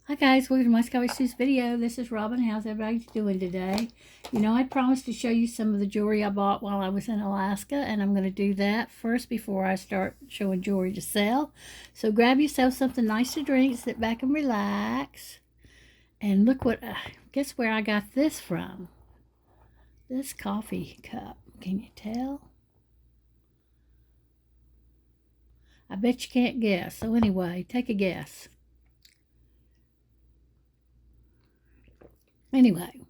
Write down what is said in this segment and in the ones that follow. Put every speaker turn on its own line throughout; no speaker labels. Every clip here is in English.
Hi guys, welcome to my Sky Shoes video. This is Robin. How's everybody doing today? You know, I promised to show you some of the jewelry I bought while I was in Alaska, and I'm going to do that first before I start showing jewelry to sell. So grab yourself something nice to drink, sit back and relax. And look what, guess where I got this from? This coffee cup. Can you tell? I bet you can't guess. So anyway, take a guess. Anyway,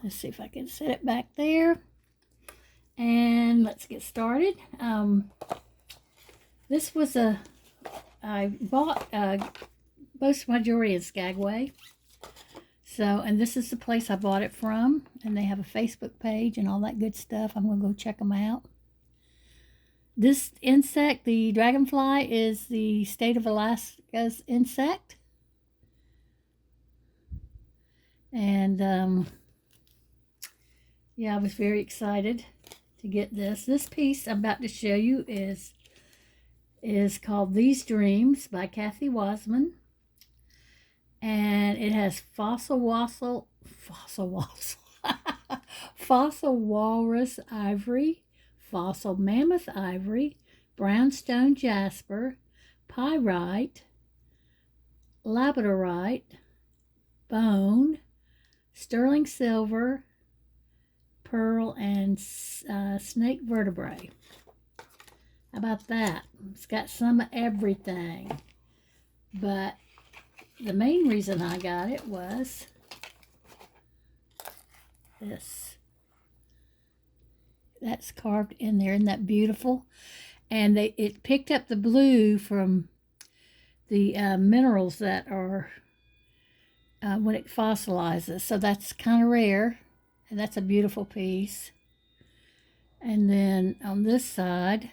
let's see if I can set it back there. And let's get started. This was I bought most of my jewelry in Skagway. So, and this is the place I bought it from. And they have a Facebook page and all that good stuff. I'm going to go check them out. This insect, the dragonfly, is the state of Alaska's insect. And yeah, I was very excited to get this. This piece I'm about to show you is called These Dreams by Kathy Wasman. And it has fossil walrus ivory, fossil mammoth ivory, brownstone jasper, pyrite, labradorite, bone, sterling silver, pearl, and snake vertebrae. How about that? It's got some of everything. But the main reason I got it was this. That's carved in there. Isn't that beautiful? And it picked up the blue from the minerals that are when it fossilizes. So that's kind of rare. And that's a beautiful piece. And then on this side,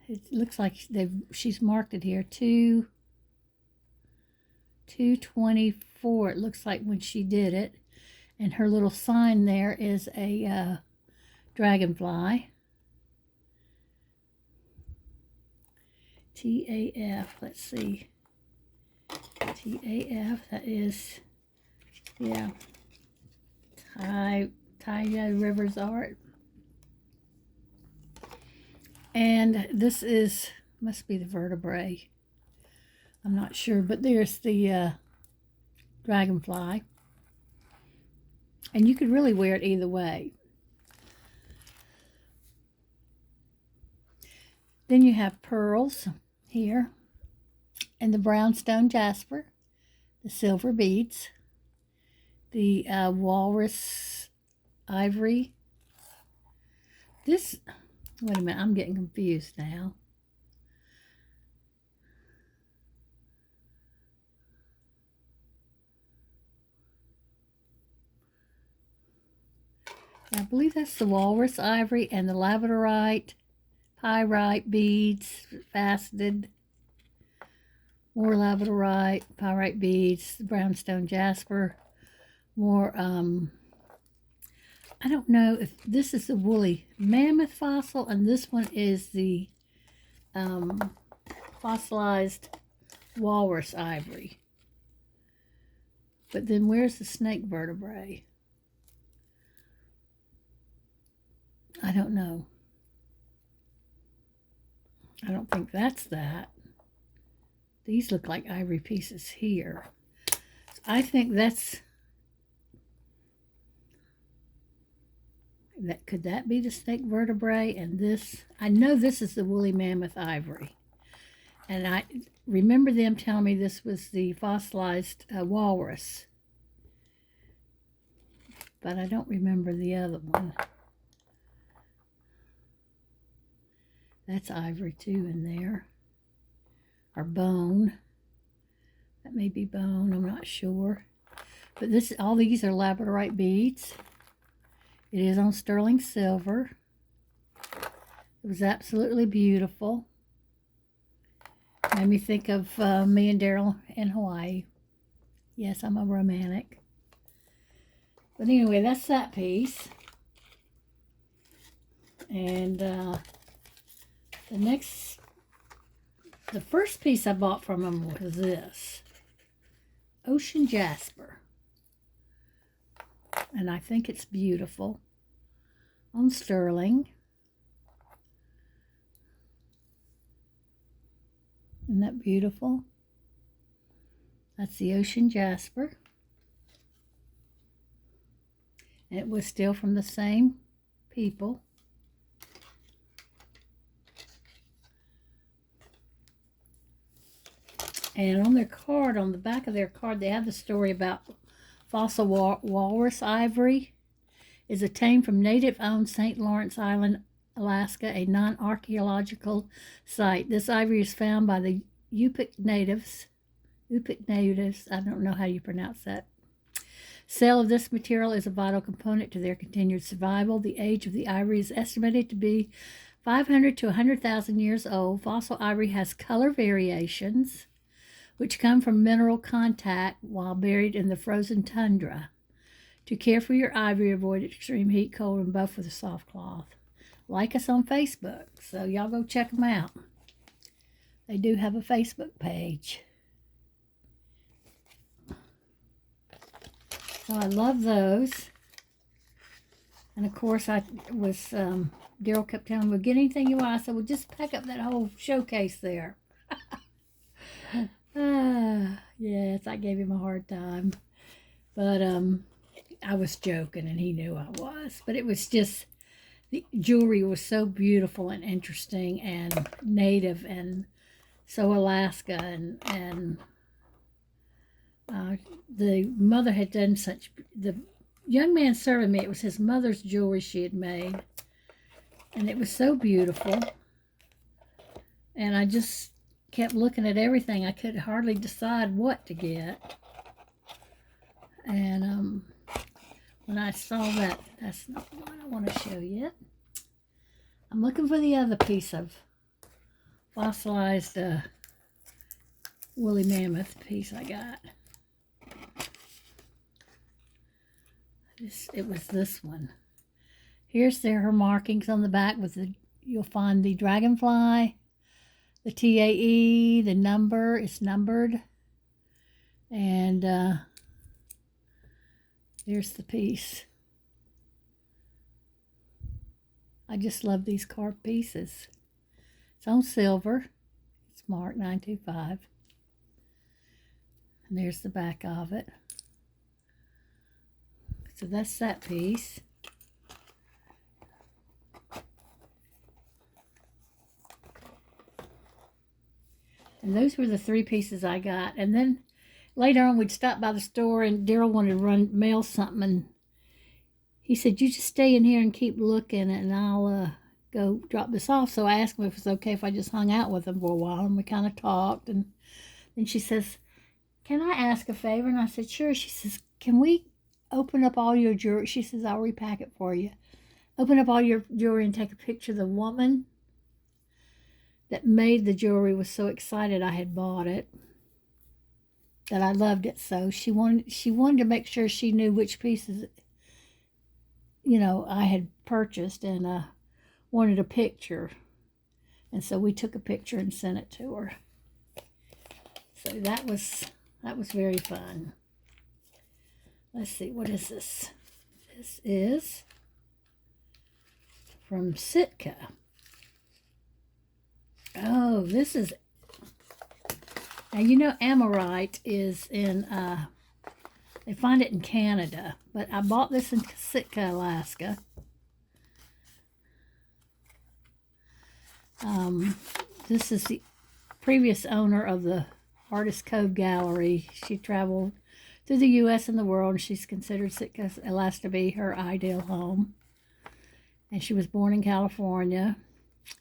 it looks like she's marked it here, 224. It looks like when she did it. And her little sign there is a dragonfly. TAF, let's see. TAF, that is, yeah, Taya Rivers Art. And this must be the vertebrae. I'm not sure, but there's the dragonfly. And you could really wear it either way. Then you have pearls here, and the brownstone jasper, the silver beads, the walrus ivory. Wait a minute, I'm getting confused now. I believe that's the walrus ivory and the labradorite, pyrite beads, faceted, more labradorite, pyrite beads, the brownstone jasper, more, I don't know if this is the woolly mammoth fossil and this one is the fossilized walrus ivory. But then where's the snake vertebrae? I don't know. I don't think that's that. These look like ivory pieces here. I think that's, could that be the snake vertebrae? And this, I know this is the woolly mammoth ivory. And I remember them telling me this was the fossilized walrus. But I don't remember the other one. That's ivory too in there. Or bone. That may be bone, I'm not sure. But all these are labradorite beads. It is on sterling silver. It was absolutely beautiful. Made me think of me and Daryl in Hawaii. Yes, I'm a romantic. But anyway, that's that piece. And the next the first piece I bought from them was this Ocean Jasper. And I think it's beautiful on sterling. Isn't that beautiful? That's the Ocean Jasper. And it was still from the same people. And on their card, on the back of their card, they have the story about fossil walrus ivory is obtained from native-owned St. Lawrence Island, Alaska, a non-archaeological site. This ivory is found by the Yupik natives. I don't know how you pronounce that. Sale of this material is a vital component to their continued survival. The age of the ivory is estimated to be 500 to 100,000 years old. Fossil ivory has color variations, which come from mineral contact while buried in the frozen tundra. To care for your ivory, avoid extreme heat, cold, and buff with a soft cloth. Like us on Facebook, so y'all go check them out. They do have a Facebook page. So I love those. And of course, Daryl kept telling me, get anything you want. I said, well, just pack up that whole showcase there. Yes, I gave him a hard time. But I was joking, and he knew I was. But it was just, the jewelry was so beautiful and interesting and native and so Alaska. And the mother had done such, the young man serving me, it was his mother's jewelry she had made. And it was so beautiful. And I just kept looking at everything. I could hardly decide what to get. And when I saw that, that's not the one I want to show yet. I'm looking for the other piece of fossilized woolly mammoth piece I got. It was this one. Here's her markings on the back with you'll find the dragonfly, the TAE, the number, it's numbered. And there's the piece. I just love these carved pieces. It's on silver. It's marked 925. And there's the back of it. So that's that piece. And those were the three pieces I got. And then later on, we'd stop by the store, and Daryl wanted to mail something. And he said, you just stay in here and keep looking, and I'll go drop this off. So I asked him if it was okay if I just hung out with him for a while. And we kind of talked. And then she says, can I ask a favor? And I said, sure. She says, can we open up all your jewelry? She says, I'll repack it for you. Open up all your jewelry and take a picture. The woman that made the jewelry was so excited I had bought it, that I loved it so. She wanted to make sure she knew which pieces, I had purchased, and wanted a picture. And so we took a picture and sent it to her. So that was very fun. Let's see, what is this? This is from Sitka. Oh, this is, now Amorite is in, they find it in Canada, but I bought this in Sitka, Alaska. This is the previous owner of the Artist Cove Gallery. She traveled through the U.S. and the world, and she's considered Sitka, Alaska to be her ideal home. And she was born in California.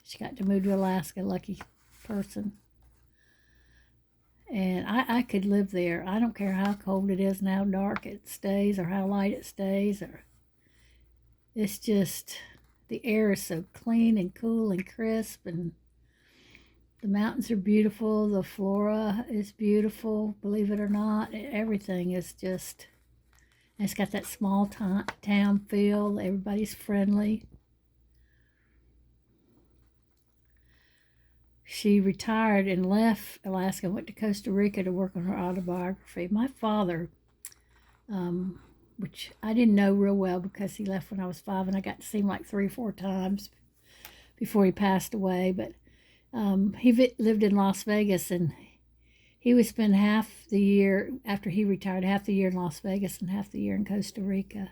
She got to move to Alaska, lucky person. And I could live there. I don't care how cold it is and how dark it stays or how light it stays. It's just, the air is so clean and cool and crisp, and the mountains are beautiful. The flora is beautiful, believe it or not. Everything is just, it's got that small town feel. Everybody's friendly. she retired and left Alaska and went to Costa Rica to work on her autobiography. My father, which I didn't know real well because he left when I was 5 and I got to see him like 3 or 4 times before he passed away. But he lived in Las Vegas, and he would spend half the year, after he retired, half the year in Las Vegas and half the year in Costa Rica.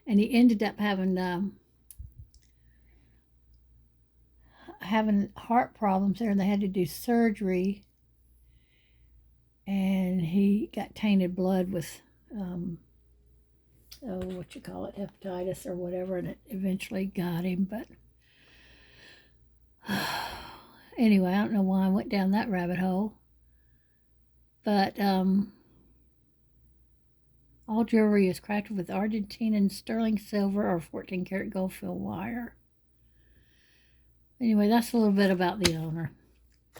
And he ended up having heart problems there, and they had to do surgery, and he got tainted blood with hepatitis or whatever, and it eventually got him. But anyway, I don't know why I went down that rabbit hole. But all jewelry is crafted with Argentinian sterling silver or 14-karat gold fill wire. Anyway, that's a little bit about the owner.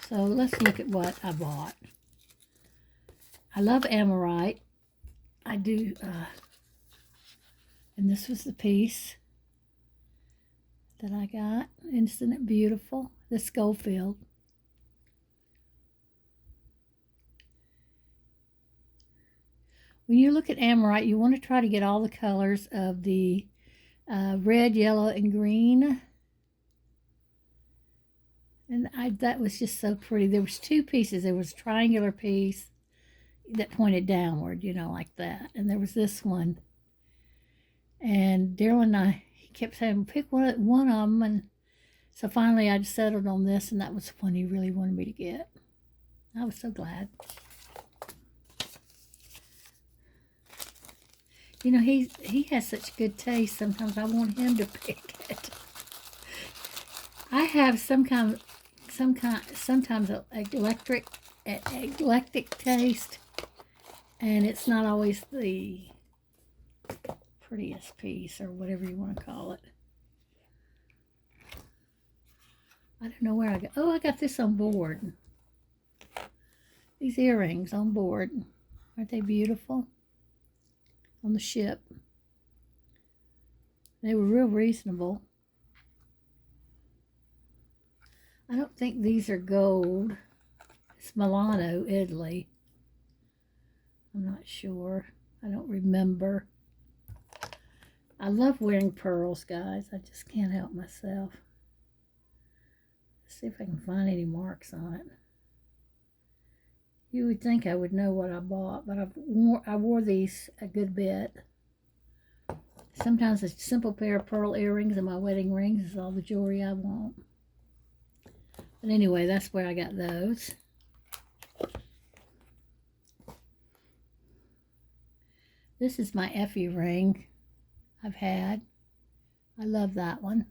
So let's look at what I bought. I love Amorite. I do. And this was the piece that I got. Isn't it beautiful? This gold filled. When you look at Amorite, you want to try to get all the colors of the red, yellow, and green. And that was just so pretty. There was 2 pieces. There was a triangular piece that pointed downward, you know, like that. And there was this one. And Daryl and I, he kept saying, pick one of them. And so finally I settled on this, and that was the one he really wanted me to get. I was so glad. You know, he has such good taste. Sometimes I want him to pick it. I have sometimes an eclectic taste, and it's not always the prettiest piece or whatever you want to call it. I don't know where I got. Oh, I got this on board. These earrings on board. Aren't they beautiful? On the ship. They were real reasonable. I don't think these are gold. It's Milano, Italy. I'm not sure. I don't remember. I love wearing pearls, guys. I just can't help myself. Let's see if I can find any marks on it. You would think I would know what I bought, but I wore these a good bit. Sometimes a simple pair of pearl earrings and my wedding rings is all the jewelry I want. But anyway, that's where I got those. This is my Effie ring I've had. I love that one.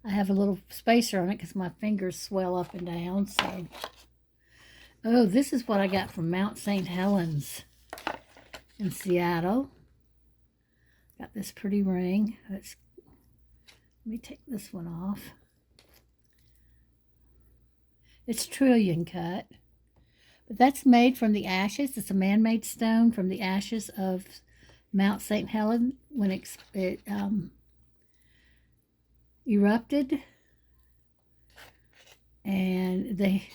I have a little spacer on it because my fingers swell up and down. So, oh, this is what I got from Mount St. Helens in Seattle. Got this pretty ring. Let me take this one off. It's trillion cut, but that's made from the ashes. It's a man-made stone from the ashes of Mount St. Helens when it erupted, and they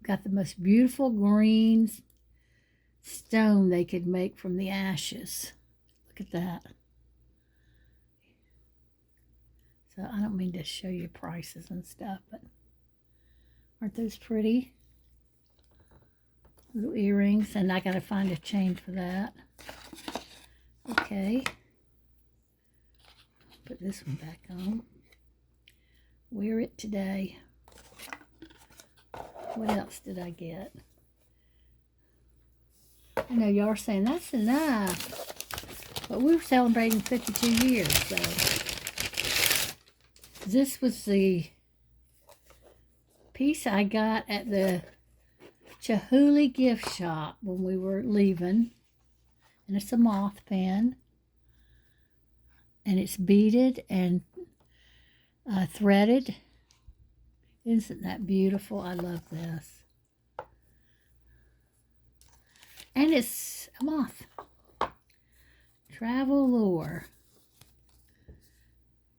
got the most beautiful green stone they could make from the ashes. Look at that. So I don't mean to show you prices and stuff, but aren't those pretty? Little earrings, and I gotta find a chain for that. Okay. Put this one back on. Wear it today. What else did I get? I know y'all are saying that's enough, but we were celebrating 52 years, so this was the piece I got at the Chihuly gift shop when we were leaving, and it's a moth pin, and it's beaded and threaded. Isn't that beautiful? I love this. And it's a moth. Travel lure.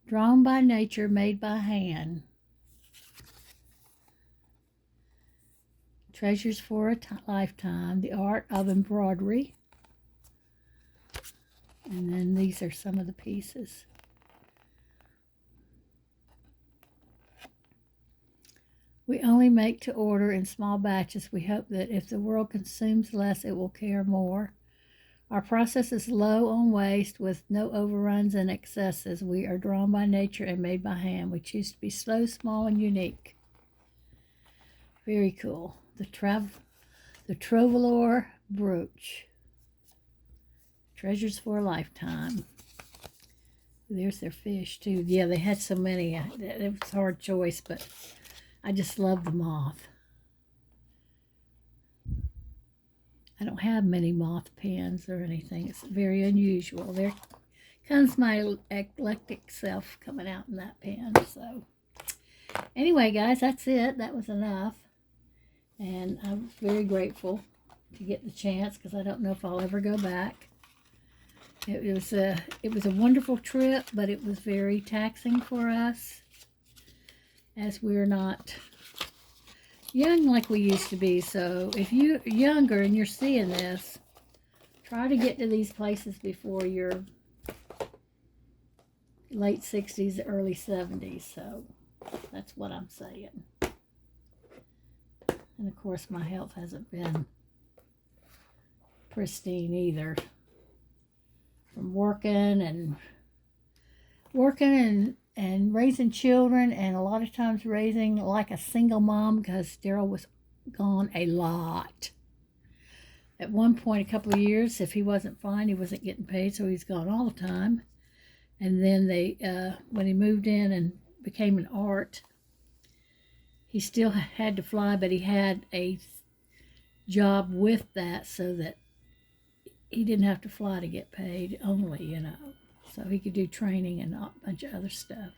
Drawn by nature, made by hand. Treasures for a Lifetime, The Art of Embroidery. And then these are some of the pieces. We only make to order in small batches. We hope that if the world consumes less, it will care more. Our process is low on waste with no overruns and excesses. We are drawn by nature and made by hand. We choose to be slow, small, and unique. Very cool. The Troubadour brooch. Treasures for a Lifetime. There's their fish too. Yeah, they had so many. It was a hard choice, but I just love the moth. I don't have many moth pins or anything. It's very unusual. There comes my eclectic self coming out in that pen. So anyway, guys, that's it. That was enough. And I'm very grateful to get the chance because I don't know if I'll ever go back. It was a wonderful trip, but it was very taxing for us as we're not young like we used to be. So if you're younger and you're seeing this, try to get to these places before your late 60s, early 70s. So that's what I'm saying. And of course, my health hasn't been pristine either. From working and raising children, and a lot of times raising like a single mom because Daryl was gone a lot. At one point, a couple of years, if he wasn't fine, he wasn't getting paid, so he's gone all the time. And then when he moved in and became an art, he still had to fly, but he had a job with that so that he didn't have to fly to get paid only, you know. So he could do training and a bunch of other stuff.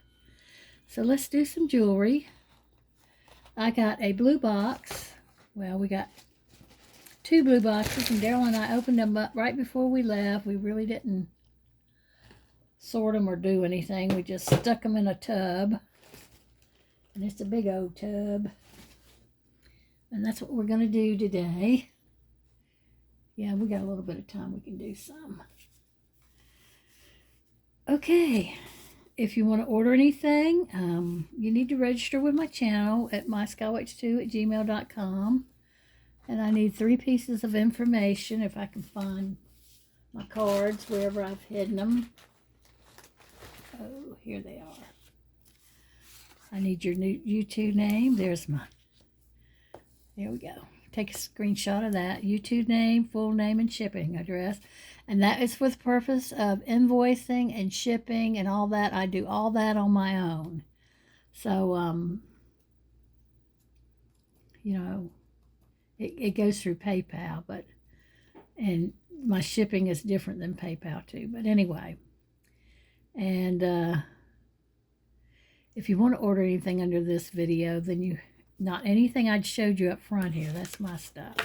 So let's do some jewelry. I got a blue box. Well, we got 2 blue boxes, and Daryl and I opened them up right before we left. We really didn't sort them or do anything. We just stuck them in a tub. And it's a big old tub. And that's what we're going to do today. Yeah, we got a little bit of time. We can do some. Okay. If you want to order anything, you need to register with my channel at myskywitch2@gmail.com. And I need 3 pieces of information if I can find my cards wherever I've hidden them. Oh, here they are. I need your new YouTube name. There we go. Take a screenshot of that. YouTube name, full name, and shipping address. And that is for the purpose of invoicing and shipping and all that. I do all that on my own. So, you know, it goes through PayPal, and my shipping is different than PayPal too. But anyway, and if you want to order anything under this video, then not anything I'd showed you up front here. That's my stuff.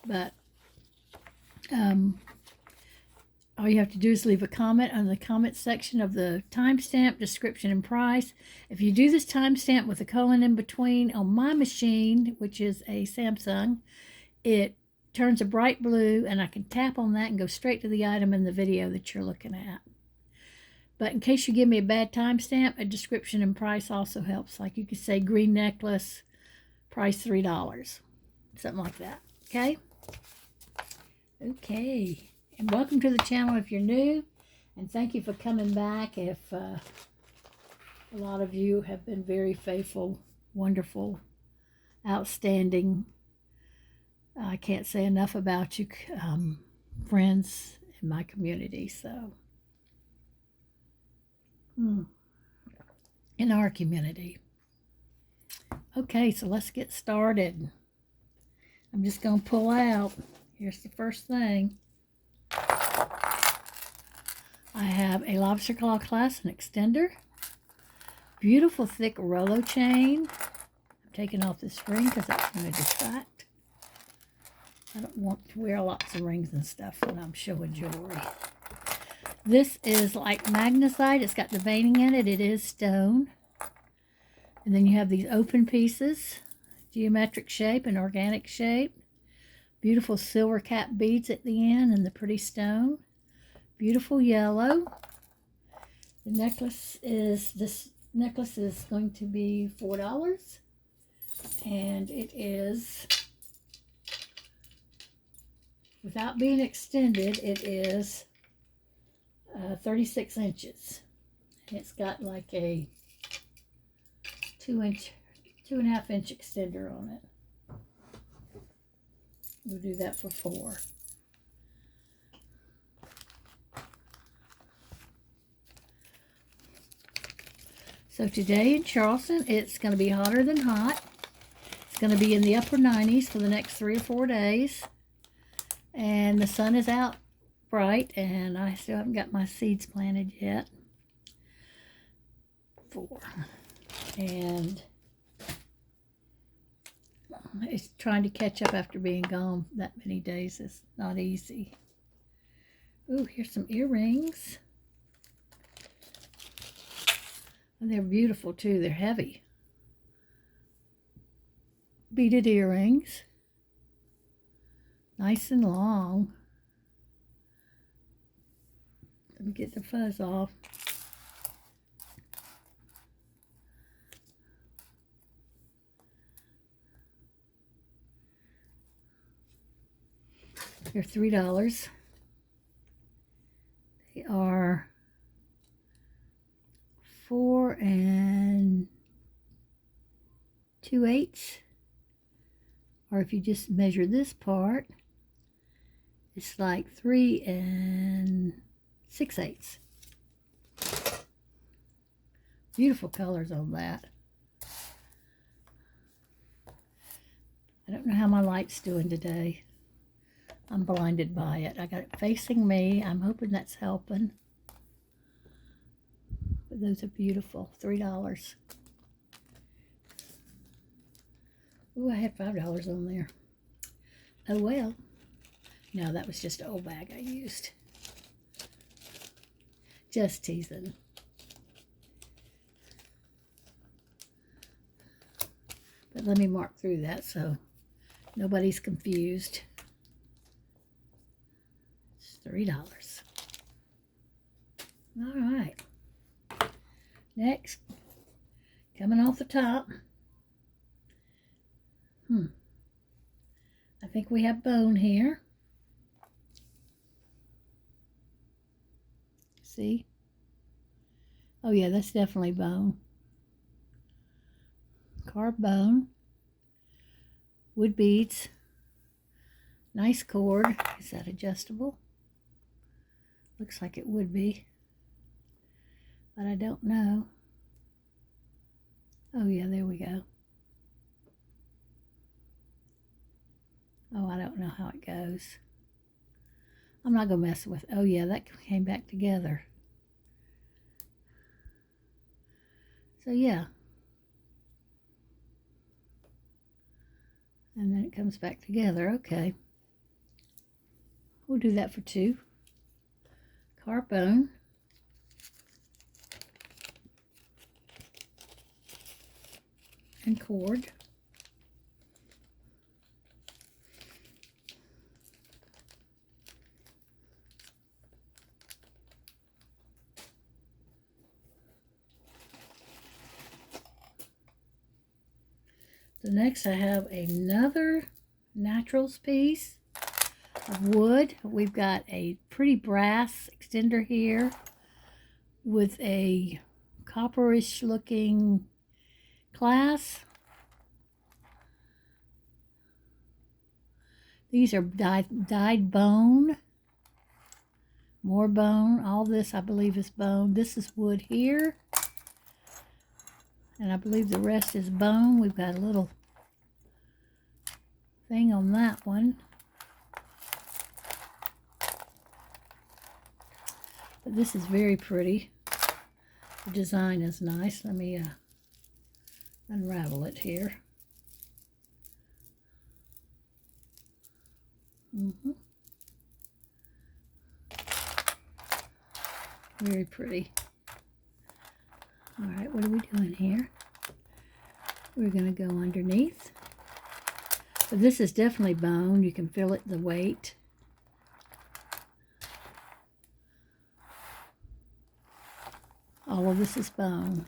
But all you have to do is leave a comment on the comment section of the timestamp, description, and price. If you do this timestamp with a colon in between on my machine, which is a Samsung, it turns a bright blue, and I can tap on that and go straight to the item in the video that you're looking at. But in case you give me a bad timestamp, a description and price also helps. Like you could say green necklace, price $3. Something like that. Okay? Okay. And welcome to the channel if you're new. And thank you for coming back. If a lot of you have been very faithful, wonderful, outstanding. I can't say enough about you, friends in my community. So. In our community. Okay, so let's get started. I'm just going to pull out. Here's the first thing. I have a lobster claw clasp and extender. Beautiful thick Rolo chain. I'm taking off this ring because that's going to distract. I don't want to wear lots of rings and stuff when I'm showing jewelry. This is like magnesite. It's got the veining in it. It is stone. And then you have these open pieces. geometric shape and organic shape. Beautiful silver cap beads at the end and the pretty stone. Beautiful yellow. This necklace is going to be $4. And it is, without being extended, it is 36 inches. And it's got like a 2.5 inch extender on it. We'll do that for $4. So today in Charleston, it's going to be hotter than hot. It's going to be in the upper 90s for the next 3 or 4 days. And the sun is out bright, and I still haven't got my seeds planted yet. 4. And it's trying to catch up after being gone that many days is not easy. Ooh, here's some earrings. And they're beautiful too. They're heavy. Beaded earrings. Nice and long. Let me get the fuzz off. They're $3. They are 4 2/8, or if you just measure this part, it's like 3 6/8. Beautiful colors on that. I don't know how my light's doing today. I'm blinded by it. I got it facing me. I'm hoping that's helping. But those are beautiful. $3. Ooh, I had $5 on there. Oh well. No, that was just an old bag I used. Just teasing. But let me mark through that so nobody's confused. It's $3. All right. Next, coming off the top. I think we have bone here. See? Oh yeah, that's definitely bone. Carved bone. Wood beads. Nice cord. Is that adjustable? Looks like it would be. But I don't know. Oh yeah, there we go. Oh, I don't know how it goes. I'm not going to mess with it. Oh yeah, that came back together. So yeah. And then it comes back together. Okay. We'll do that for $2. Carved bone. And cord. So next I have another naturals piece of wood. We've got a pretty brass extender here with a copperish looking clasp. These are dyed bone. More bone. All this I believe is bone. This is wood here. And I believe the rest is bone. We've got a little thing on that one. But this is very pretty. The design is nice. Let me unravel it here. Very pretty. All right, what are we doing here? We're going to go underneath But this is definitely bone. You can feel it, the weight. All of this is bone,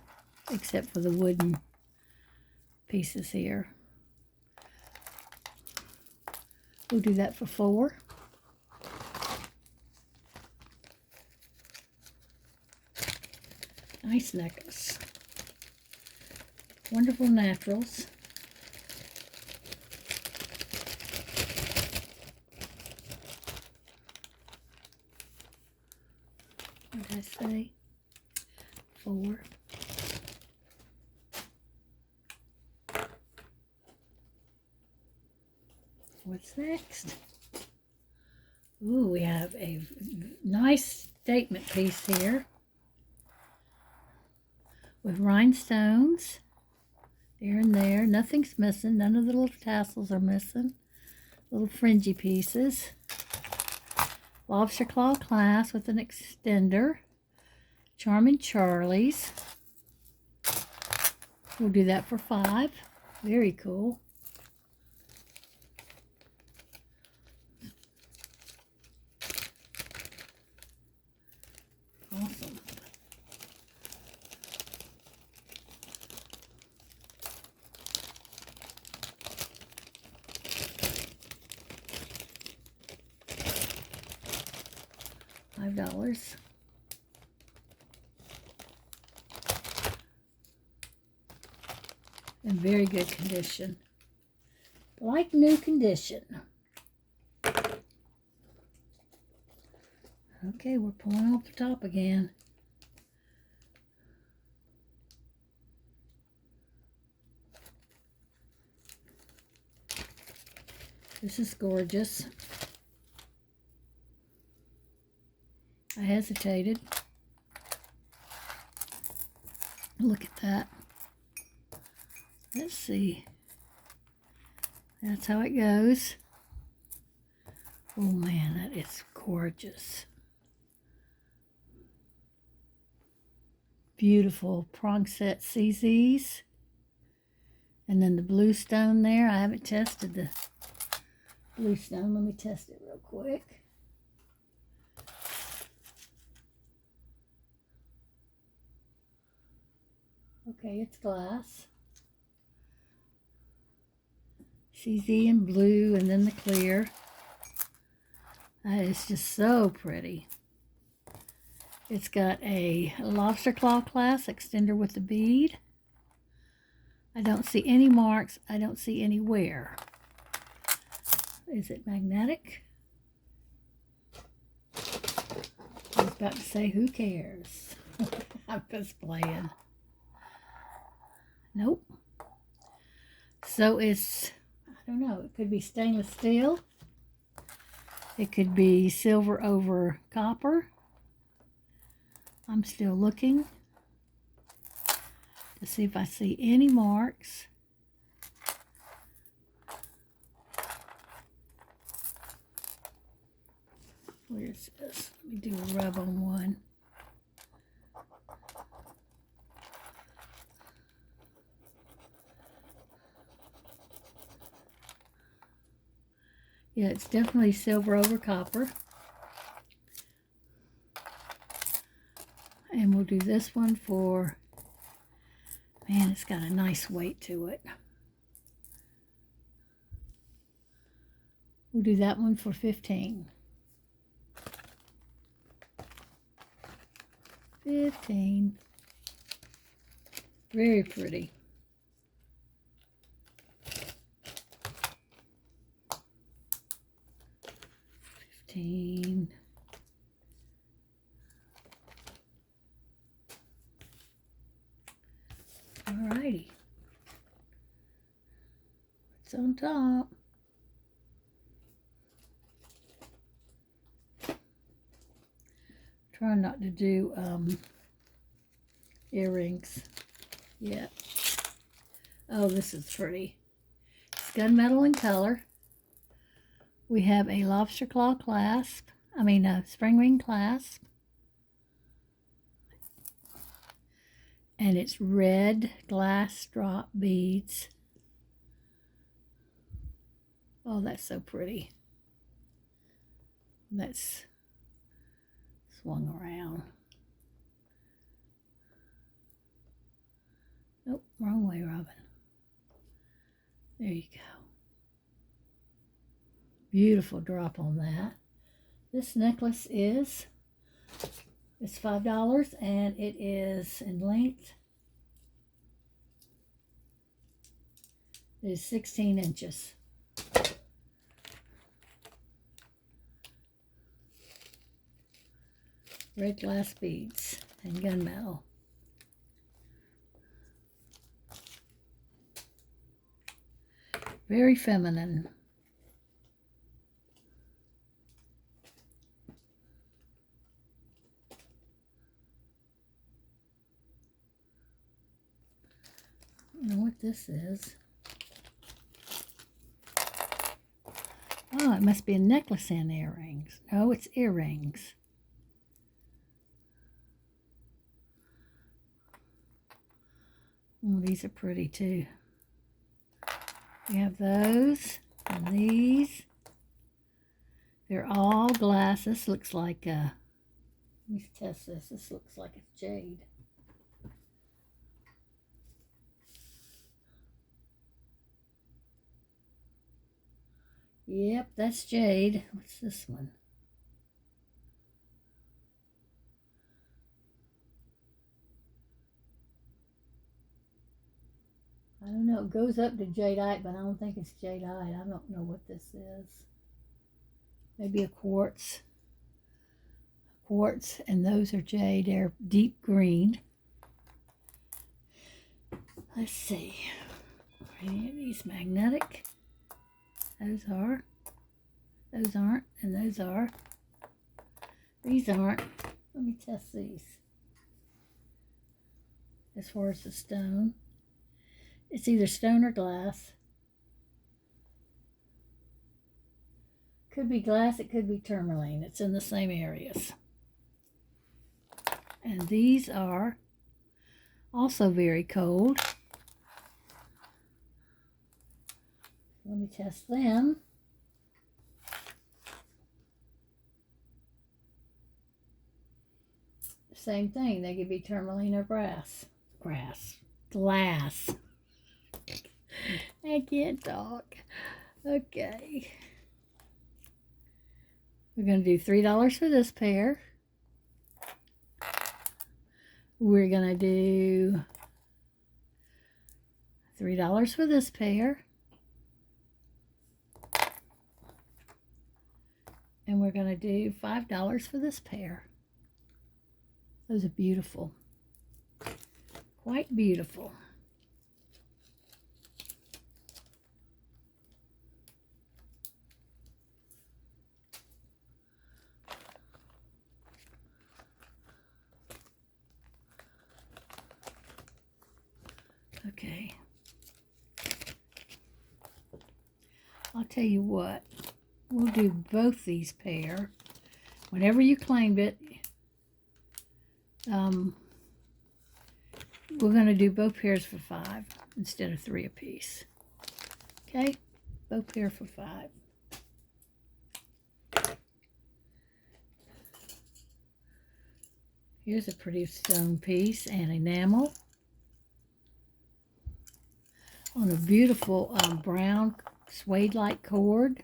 except for the wooden pieces here. We'll do that for 4. Nice necklace. Wonderful Naturals. What did I say? 4. What's next? Ooh, we have a nice statement piece here with rhinestones here and there. Nothing's missing. None of the little tassels are missing. Little fringy pieces. Lobster claw clasp with an extender. Charming Charlie's. We'll do that for 5. Very cool. Awesome. $5. In very good condition. Like new condition. Okay, we're pulling off the top again. This is gorgeous. I hesitated. Look at that. Let's see. That's how it goes. Oh man, that is gorgeous. Beautiful prong set CZs. And then the blue stone there. I haven't tested the blue stone. Let me test it real quick. Okay, it's glass. CZ in blue and then the clear. That is just so pretty. It's got a lobster claw clasp extender with the bead. I don't see any marks. I don't see any wear. Is it magnetic? I was about to say, who cares? I'm just playing. Nope. So it's, I don't know, it could be stainless steel. It could be silver over copper. I'm still looking to see if I see any marks. Where's this? Let me do a rub on one. Yeah, it's definitely silver over copper. And we'll do this one for, man, it's got a nice weight to it. We'll do that one for 15. 15. Very pretty. Alrighty. What's on top? Trying not to do earrings yet. Oh, this is pretty. It's gunmetal in color. We have a lobster claw clasp. A spring ring clasp. And it's red glass drop beads. Oh, that's so pretty. That's swung around. Nope, wrong way, Robin. There you go. Beautiful drop on that. This necklace is, it's $5 and it is in length. It is 16 inches. Red glass beads and gunmetal. Very feminine. I don't know what this is. Oh, it must be a necklace and earrings. No, it's earrings. Oh, these are pretty too. We have those and these. They're all glass. This looks like let me test this. This looks like it's jade. Yep, that's jade. What's this one? I don't know. It goes up to jadeite, but I don't think it's jadeite. I don't know what this is. Maybe a quartz. Quartz, and those are jade. They're deep green. Let's see. Are any of these magnetic? Those are. Those aren't, and those are. These aren't. Let me test these. As far as the stone, it's either stone or glass. Could be glass, it could be tourmaline. It's in the same areas. And these are also very cold. Let me test them. Same thing, they could be tourmaline or glass. I can't talk. Okay. We're going to do $3 for this pair. We're going to do $3 for this pair. And we're going to do $5 for this pair. Those are beautiful. Quite beautiful. Okay. I'll tell you what. We'll do both these pair. Whenever you claimed it, we're going to do both pairs for $5 instead of 3 apiece. Okay? Both pair for $5. Here's a pretty stone piece and enamel on a beautiful brown suede-like cord.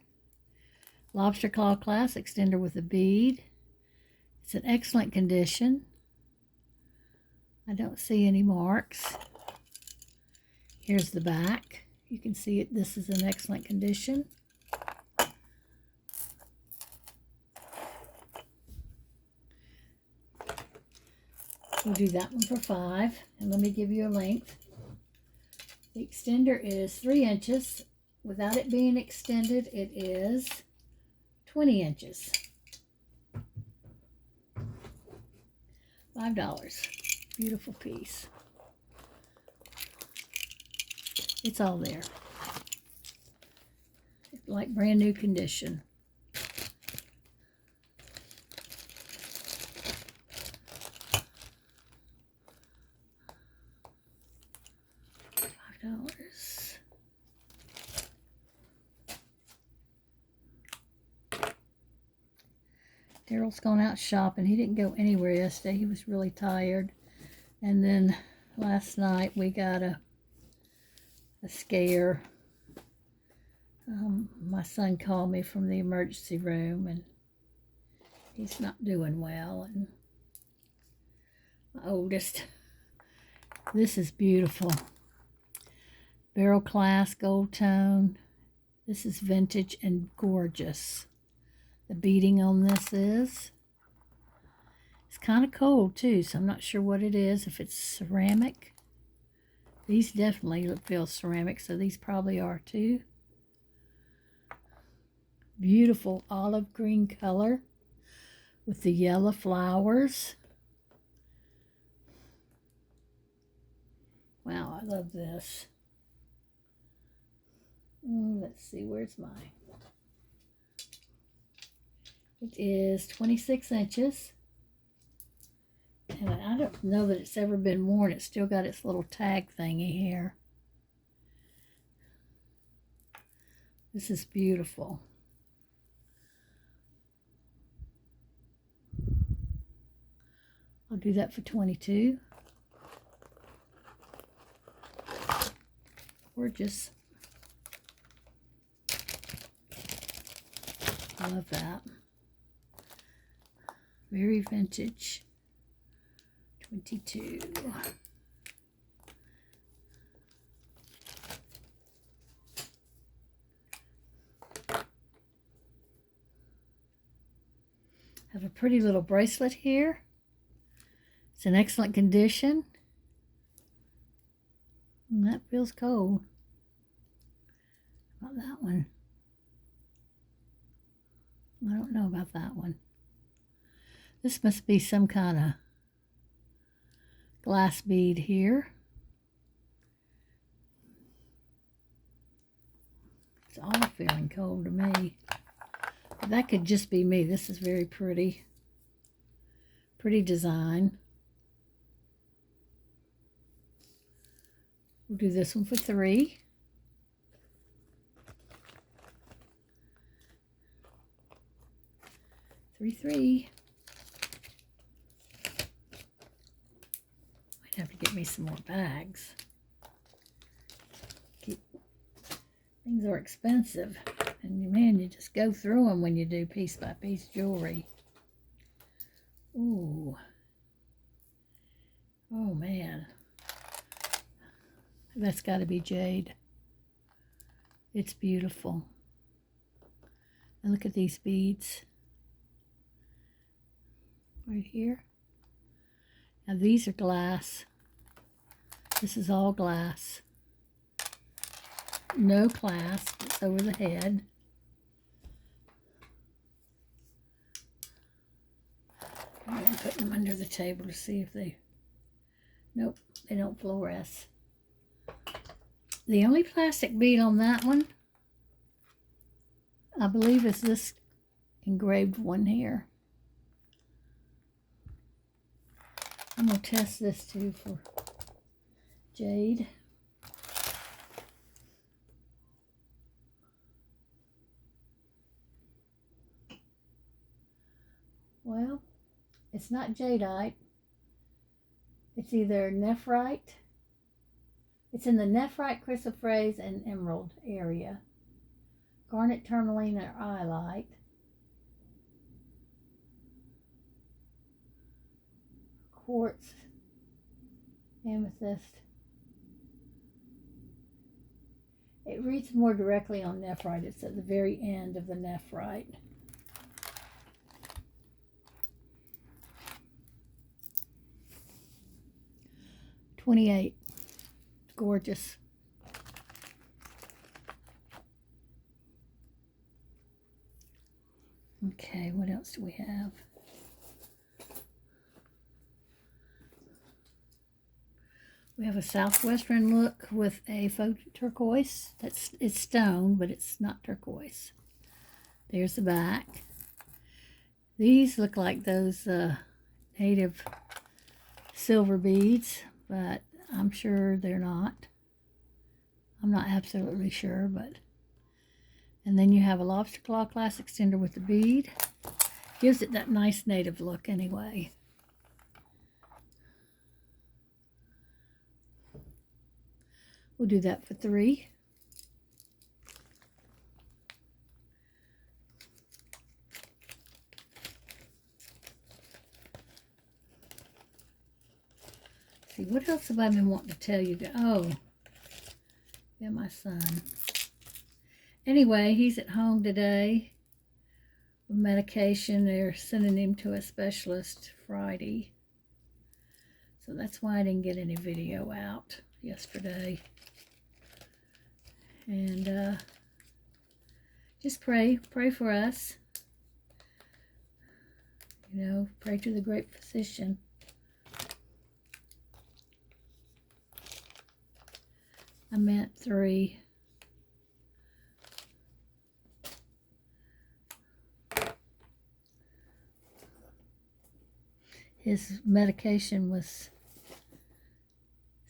Lobster claw clasp extender with a bead. It's in excellent condition. I don't see any marks. Here's the back. You can see it. This is in excellent condition. We'll do that one for $5. And let me give you a length. The extender is 3 inches. Without it being extended, it is 20 inches. $5. Beautiful piece. It's all there. Like brand new condition. $5. Daryl's gone out shopping. He didn't go anywhere yesterday. He was really tired. And then last night we got a scare. My son called me from the emergency room, and he's not doing well. And my oldest, this is beautiful. Barrel Class Gold Tone. This is vintage and gorgeous. The beading on this is. It's kind of cold too, so I'm not sure what it is, if it's ceramic. These definitely feel ceramic, so these probably are too. Beautiful olive green color with the yellow flowers. Wow, I love this. Let's see, where's mine? It is 26 inches. And I don't know that it's ever been worn. It's still got its little tag thingy here. This is beautiful. I'll do that for 22. Gorgeous. I love that. Very vintage. 22. Have a pretty little bracelet here. It's in excellent condition. And that feels cold. How about that one? I don't know about that one. This must be some kind of glass bead here. It's all feeling cold to me. But that could just be me. This is very pretty. Pretty design. We'll do this one for 3. Three. Might have to get me some more bags. Things are expensive, and man, you just go through them when you do piece by piece jewelry. Ooh. Oh man. That's got to be jade. It's beautiful. And look at these beads. Right here. Now these are glass. This is all glass. No clasp. It's over the head. I'm putting them under the table to see if they... Nope, they don't fluoresce. The only plastic bead on that one, I believe, is this engraved one here. I'm going to test this too for jade. Well, it's not jadeite. It's either nephrite. It's in the nephrite, chrysoprase, and emerald area. Garnet, tourmaline, or iolite. Quartz, amethyst. It reads more directly on nephrite. It's at the very end of the nephrite. $28. Gorgeous. Okay, what else do we have? We have a southwestern look with a faux turquoise. It's stone, but it's not turquoise. There's the back. These look like those native silver beads, but I'm sure they're not. I'm not absolutely sure, but... And then you have a lobster claw class extender with the bead. Gives it that nice native look anyway. We'll do that for 3. See, what else have I been wanting to tell you? Oh, yeah, my son. Anyway, he's at home today with medication. They're sending him to a specialist Friday. So that's why I didn't get any video out yesterday. And just pray for us. You know, pray to the great physician. I meant 3. His medication was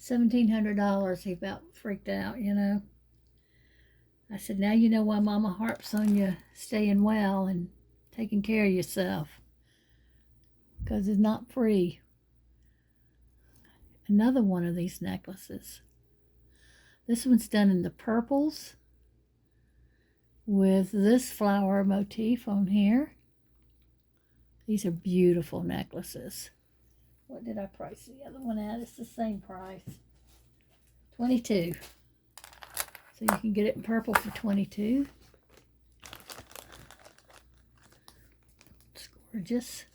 $1,700. He about freaked out, you know. I said, now you know why Mama harps on you staying well and taking care of yourself. Because it's not free. Another one of these necklaces. This one's done in the purples with this flower motif on here. These are beautiful necklaces. What did I price the other one at? It's the same price. $22. So you can get it in purple for $22. It's gorgeous.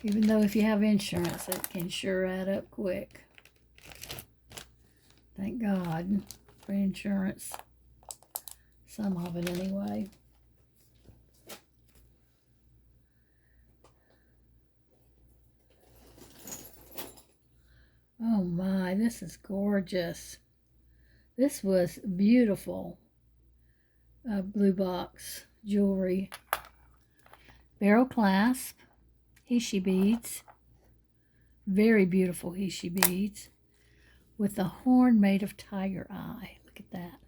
Even though if you have insurance, it can sure add up quick. Thank God for insurance. Some of it anyway. Oh my, this is gorgeous. This was beautiful. Bluebox jewelry. Barrel clasp. Heishi beads. Very beautiful Heishi beads. With a horn made of tiger eye. Look at that.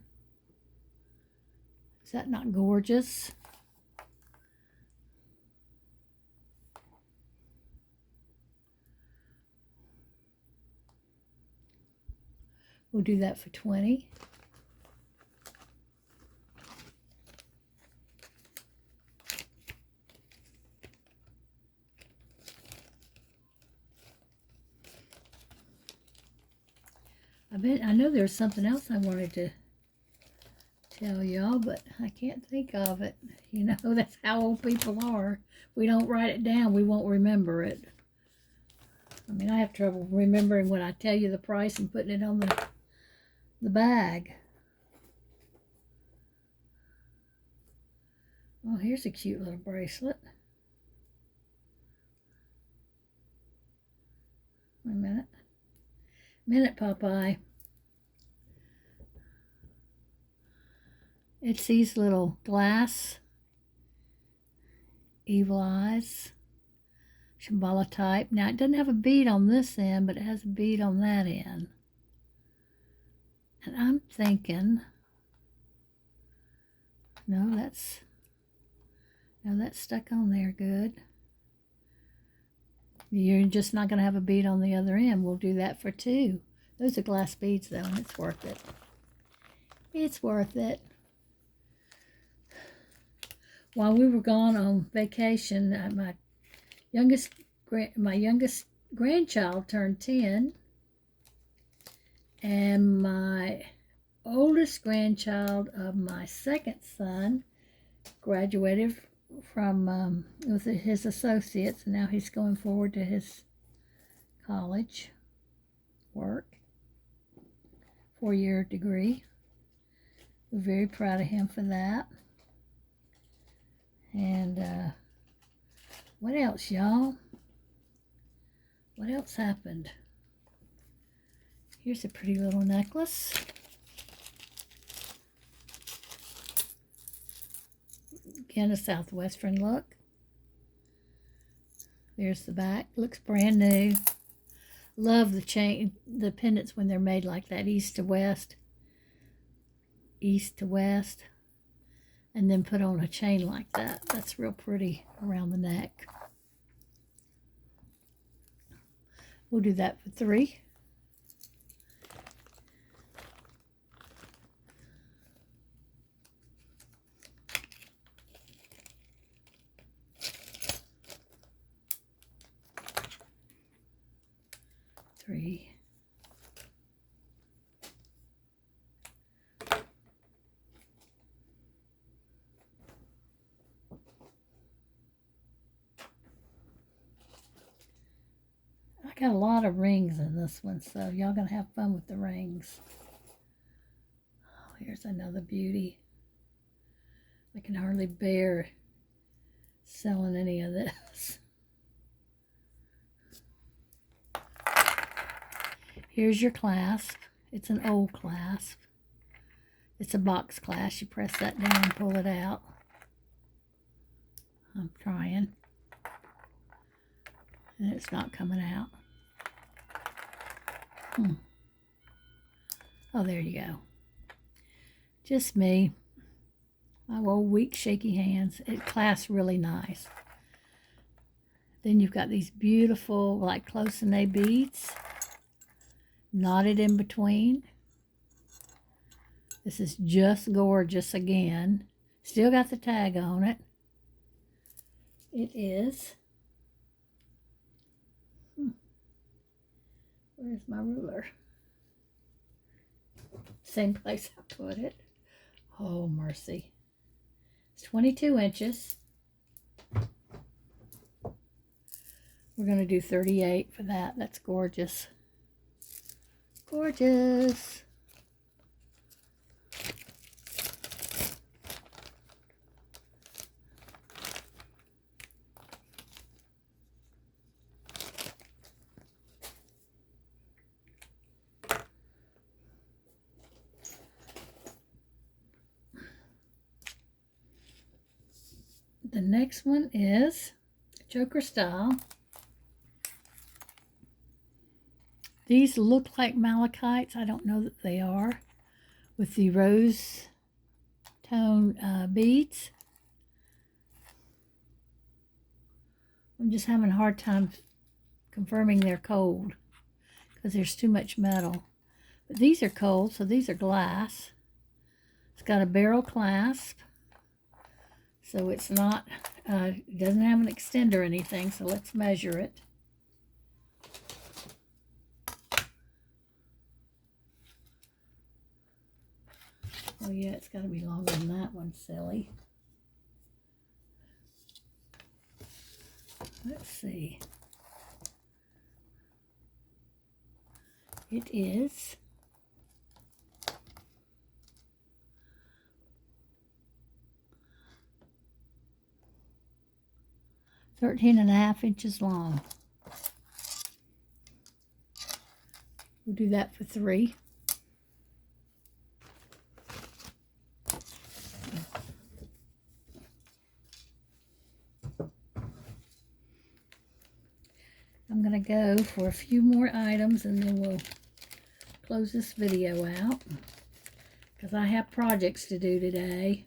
Is that not gorgeous? We'll do that for 20. I know there's something else I wanted to tell y'all, but I can't think of it. You know, that's how old people are. We don't write it down, we won't remember it. I mean, I have trouble remembering when I tell you the price and putting it on the bag. Oh, here's a cute little bracelet. Wait a minute, Popeye. It's these little glass evil eyes, Shambhala type. Now, it doesn't have a bead on this end, but it has a bead on that end. And I'm thinking, no, that's stuck on there good. You're just not going to have a bead on the other end. We'll do that for 2. Those are glass beads, though, and it's worth it. It's worth it. While we were gone on vacation, my youngest grandchild turned 10, and my oldest grandchild of my second son graduated from with his associates, and now he's going forward to his college work, 4-year degree. We're very proud of him for that. And what else, y'all? What else happened? Here's a pretty little necklace. Again, a southwestern look. There's the back. Looks brand new. Love the chain, the pendants when they're made like that, east to west, and then put on a chain like that. That's real pretty around the neck. We'll do that for 3. I got a lot of rings in this one, so y'all gonna have fun with the rings. Oh, here's another beauty. I can hardly bear selling any of this. Here's your clasp. It's an old clasp. It's a box clasp. You press that down and pull it out. I'm trying. And it's not coming out. Oh, there you go. Just me. My old weak, shaky hands. It clasps really nice. Then you've got these beautiful, like close-in-A beads. Knotted in between. This is just gorgeous again. Still got the tag on it. It is. Where's my ruler? Same place I put it. Oh, mercy. It's 22 inches. We're going to do 38 for that. That's gorgeous. Gorgeous. The next one is choker style. These look like malachites. I don't know that they are. With the rose tone beads. I'm just having a hard time confirming they're cold because there's too much metal. But these are cold, so these are glass. It's got a barrel clasp. So it's not, it doesn't have an extender or anything, so let's measure it. Oh yeah, it's got to be longer than that one, silly. Let's see. It is 13.5 inches long. We'll do that for 3. I'm going to go for a few more items and then we'll close this video out because I have projects to do today.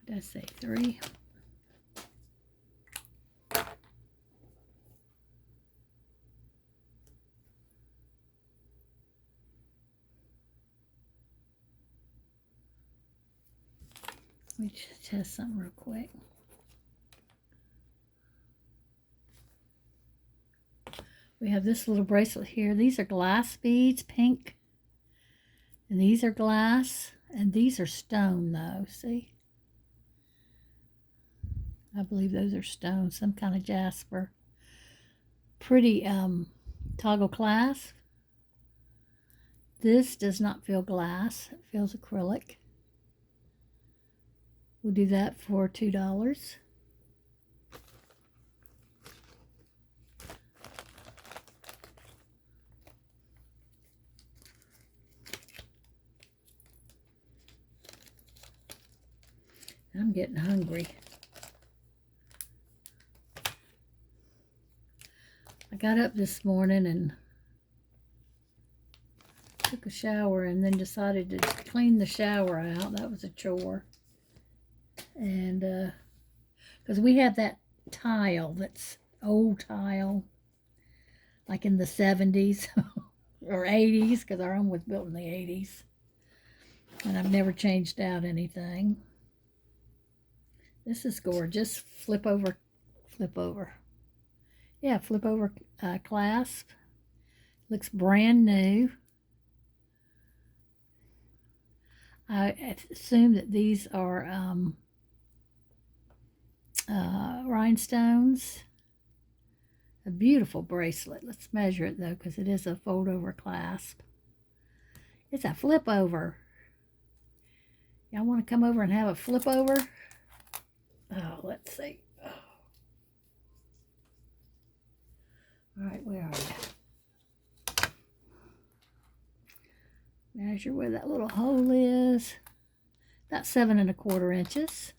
What did I say? 3. Let me just test something real quick. We have this little bracelet here. These are glass beads, pink. And these are glass. And these are stone though, see? I believe those are stone, some kind of jasper. Pretty toggle clasp. This does not feel glass, it feels acrylic. We'll do that for $2. I'm getting hungry. I got up this morning and took a shower and then decided to clean the shower out. That was a chore. And because we have that tile that's old tile, like in the 70s or 80s, because our home was built in the 80s. And I've never changed out anything. This is gorgeous. Flip over. Yeah, flip over clasp. Looks brand new. I assume that these are rhinestones. A beautiful bracelet. Let's measure it though, because it is a fold over clasp. It's a flip over. Y'all want to come over and have a flip over? Oh, let's see. Oh. All right, where are you? Measure where that little hole is. About 7 1/4 inches.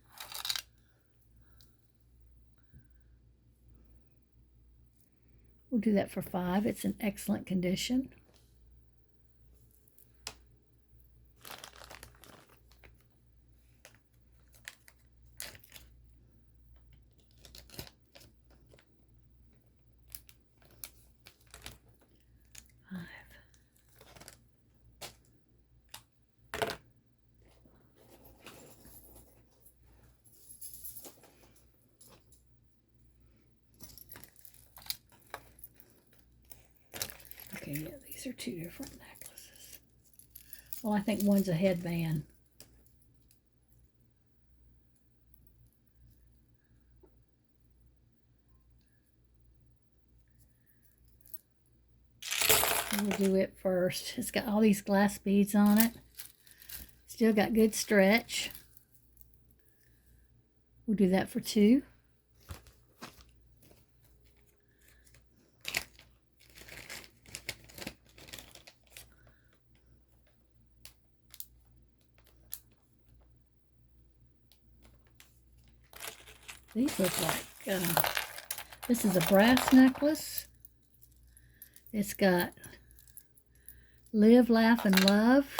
We'll do that for 5. It's in excellent condition. Okay, yeah, these are 2 different necklaces. Well, I think one's a headband. We'll do it first. It's got all these glass beads on it. Still got good stretch. We'll do that for 2. These look like, this is a brass necklace. It's got live, laugh, and love.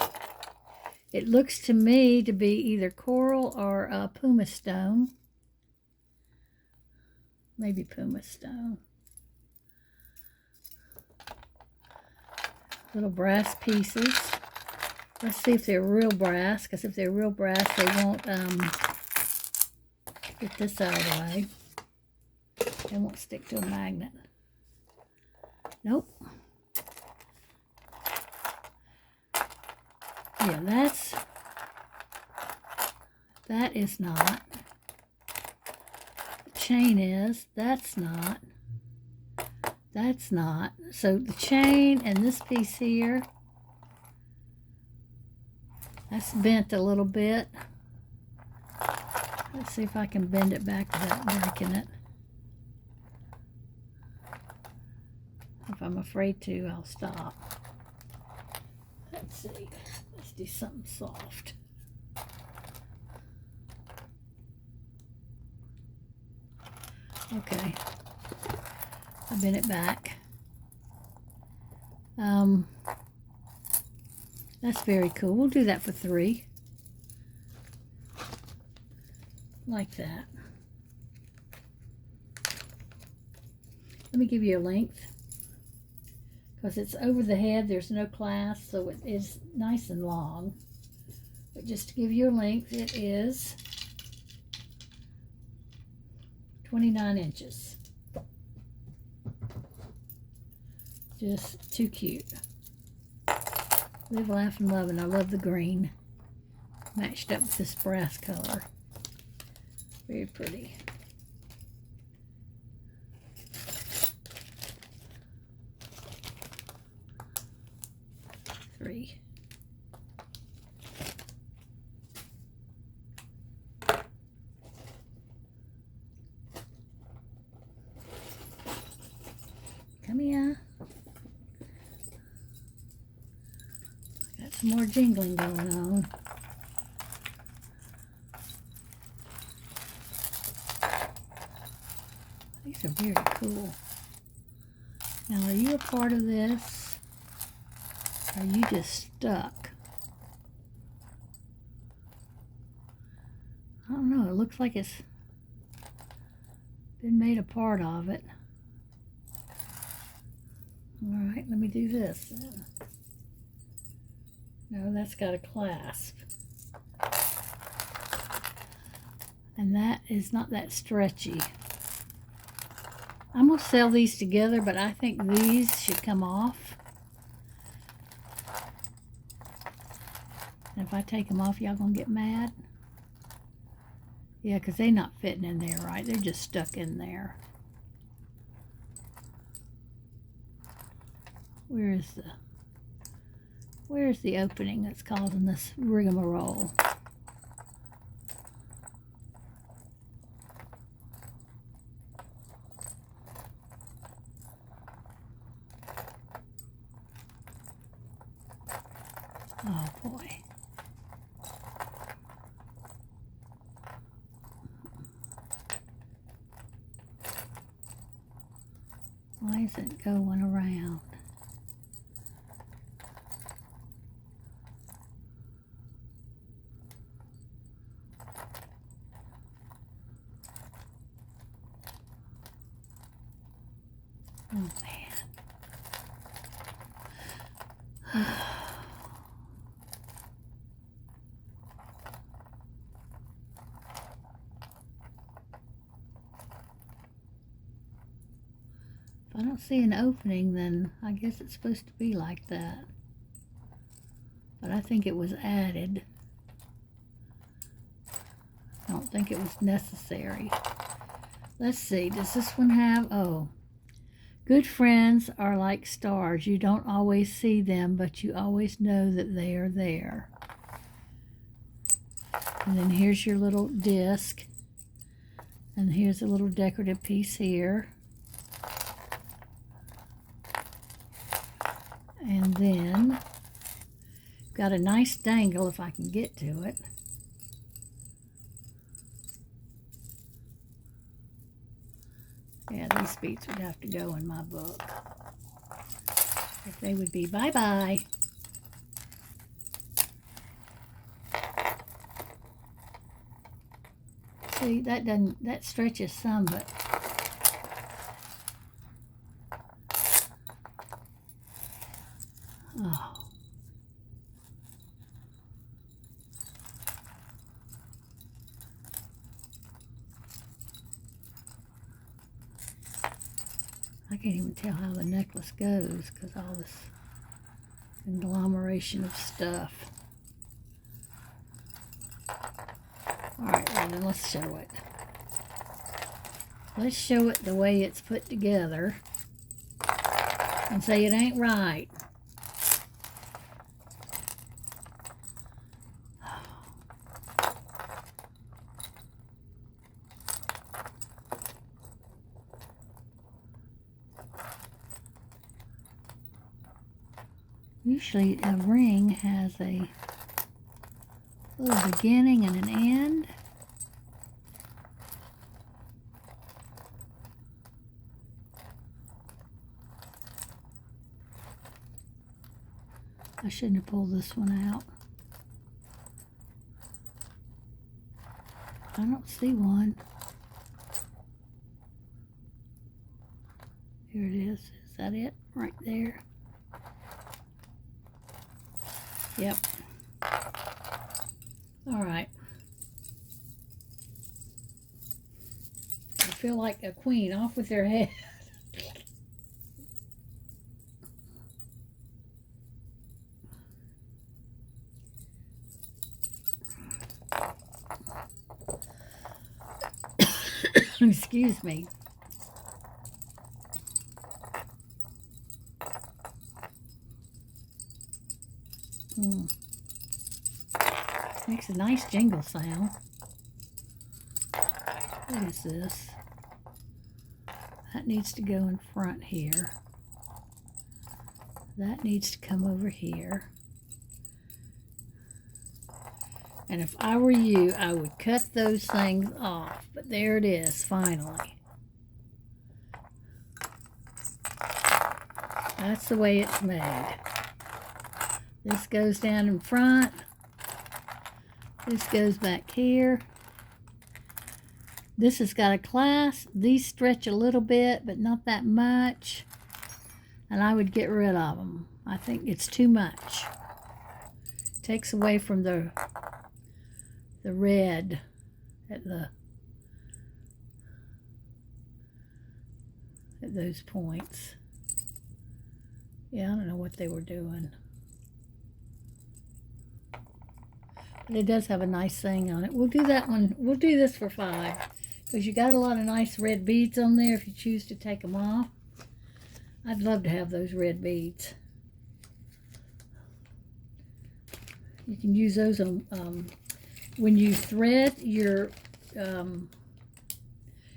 It looks to me to be either coral or pumice stone. Maybe pumice stone. Little brass pieces. Let's see if they're real brass, because if they're real brass, they won't get this out of the way. They won't stick to a magnet. Nope. Yeah, that is not. The chain is, that's not. That's not. So the chain and this piece here, that's bent a little bit. Let's see if I can bend it back without breaking it. If I'm afraid to, I'll stop. Let's see. Let's do something soft. Okay. I bent it back. That's very cool. We'll do that for 3. Like that. Let me give you a length. Because it's over the head, there's no clasp, so it is nice and long. But just to give you a length, it is 29 inches. Just too cute. Live, laugh, and love, and I love the green. Matched up with this brass color. Very pretty. Three. Come here. Got some more jingling going on. These are very cool. Now, are you a part of this? Or are you just stuck? I don't know. It looks like it's been made a part of it. All right, let me do this then. No, that's got a clasp. And that is not that stretchy. I'm going to sell these together, but I think these should come off. And if I take them off, y'all going to get mad? Yeah, because they're not fitting in there right. They're just stuck in there. Where's the opening that's causing this rigmarole? Oh boy. Why is it going around? Oh man. If I don't see an opening, then I guess it's supposed to be like that. But I think it was added. I don't think it was necessary. Let's see, does this one have, oh. Good friends are like stars. You don't always see them, but you always know that they are there. And then here's your little disc. And here's a little decorative piece here. And then got a nice dangle if I can get to it. Yeah, these beads would have to go in my book. If they would be bye-bye. See, that stretches some, but oh. I can't even tell how the necklace goes because all this agglomeration of stuff. Alright, well then let's show it. Let's show it the way it's put together and say it ain't right. Usually a ring has a little beginning and an end. I shouldn't have pulled this one out. I don't see one. Here it is. Is that it? Right there. Yep. All right. I feel like a queen. Off with their head. Excuse me. Makes a nice jingle sound. What is this? That needs to go in front here. That needs to come over here. And if I were you, I would cut those things off. But there it is, finally. That's the way it's made. This goes down in front. This goes back here. This has got a clasp. These stretch a little bit, but not that much. And I would get rid of them. I think it's too much. Takes away from the red at those points. Yeah, I don't know what they were doing. But it does have a nice thing on it. We'll do that one. We'll do this for $5. Because you got a lot of nice red beads on there if you choose to take them off. I'd love to have those red beads. You can use those on when you thread your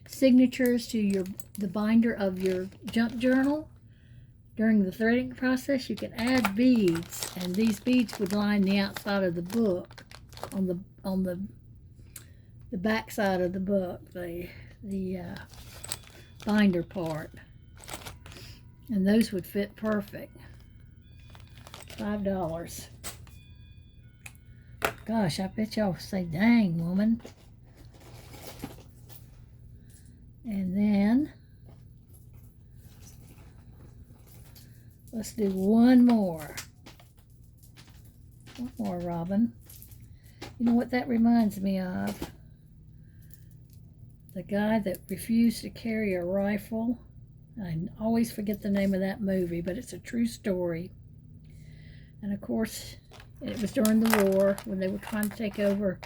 signatures to the binder of your junk journal. During the threading process, you can add beads, and these beads would line the outside of the book, on the back side of the book, the binder part, and those would fit perfect. $5. Gosh, I bet y'all say, "Dang, woman!" And then let's do one more. One more, Robin. You know what that reminds me of? The guy that refused to carry a rifle. I always forget the name of that movie, but it's a true story. And of course, it was during the war when they were trying to take over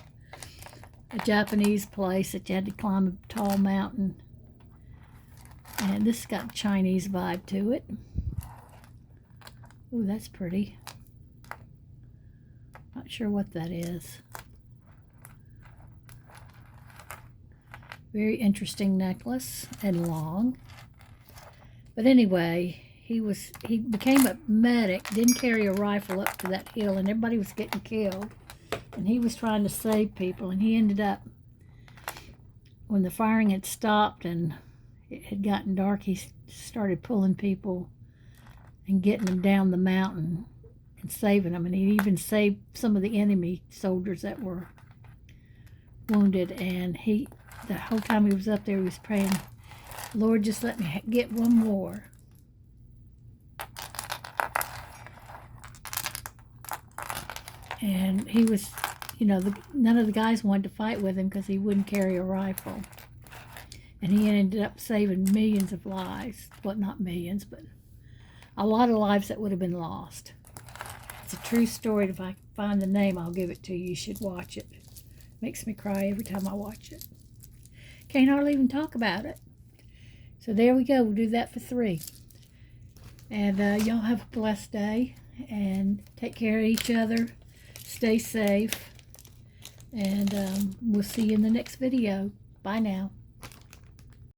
a Japanese place that you had to climb a tall mountain. And this got a Chinese vibe to it. Ooh, that's pretty. Not sure what that is. Very interesting necklace and long. But anyway, he became a medic, didn't carry a rifle up to that hill, and everybody was getting killed. And he was trying to save people, and he ended up, when the firing had stopped and it had gotten dark, he started pulling people and getting them down the mountain and saving them. And he even saved some of the enemy soldiers that were wounded. And the whole time he was up there, he was praying, "Lord, just let me get one more." And he was, none of the guys wanted to fight with him because he wouldn't carry a rifle. And he ended up saving millions of lives. Well, not millions, but a lot of lives that would have been lost. It's a true story. If I find the name, I'll give it to you. You should watch it. Makes me cry every time I watch it. Can't hardly even talk about it. So there we go. We'll do that for $3. And y'all have a blessed day. And take care of each other. Stay safe. And we'll see you in the next video. Bye now.